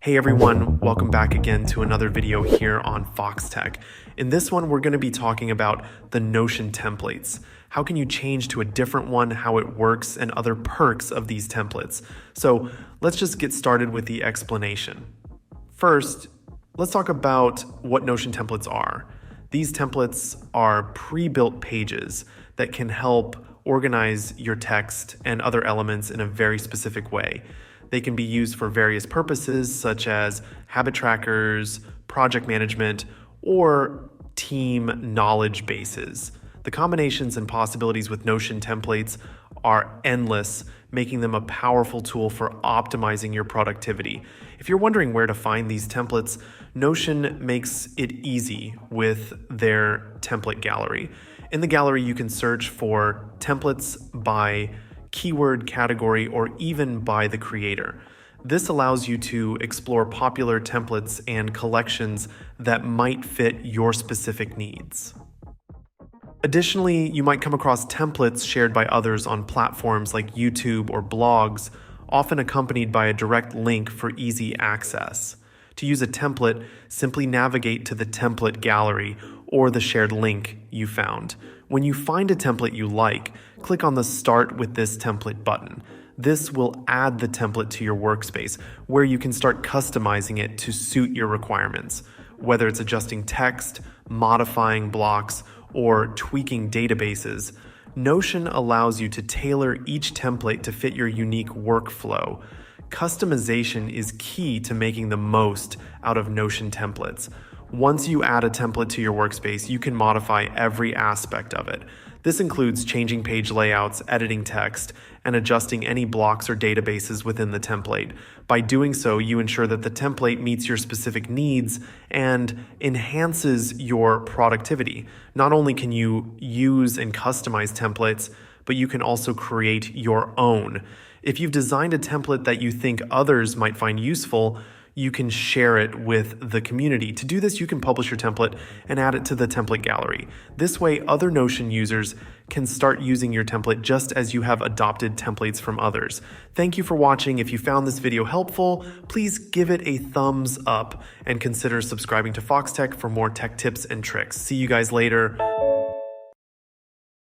Hey everyone, welcome back again to another video here on Foxtecc. In this one, we're going to be talking about the Notion templates. How can you change to a different one, how it works, and other perks of these templates. So let's just get started with the explanation. First, let's talk about what Notion templates are. These templates are pre-built pages that can help organize your text and other elements in a very specific way. They can be used for various purposes such as habit trackers, project management, or team knowledge bases. The combinations and possibilities with Notion templates are endless, making them a powerful tool for optimizing your productivity. If you're wondering where to find these templates, Notion makes it easy with their template gallery. In the gallery, you can search for templates by keyword, category, or even by the creator. This allows you to explore popular templates and collections that might fit your specific needs. Additionally, you might come across templates shared by others on platforms like YouTube or blogs, often accompanied by a direct link for easy access. To use a template, simply navigate to the template gallery or the shared link you found. When you find a template you like, click on the Start with this template button. This will add the template to your workspace, where you can start customizing it to suit your requirements. Whether it's adjusting text, modifying blocks, or tweaking databases, Notion allows you to tailor each template to fit your unique workflow. Customization is key to making the most out of Notion templates. Once you add a template to your workspace, you can modify every aspect of it. This includes changing page layouts, editing text, and adjusting any blocks or databases within the template. By doing so, you ensure that the template meets your specific needs and enhances your productivity. Not only can you use and customize templates, but you can also create your own. If you've designed a template that you think others might find useful, you can share it with the community. To do this, you can publish your template and add it to the template gallery. This way, other Notion users can start using your template just as you have adopted templates from others. Thank you for watching. If you found this video helpful, please give it a thumbs up and consider subscribing to Foxtecc for more tech tips and tricks. See you guys later.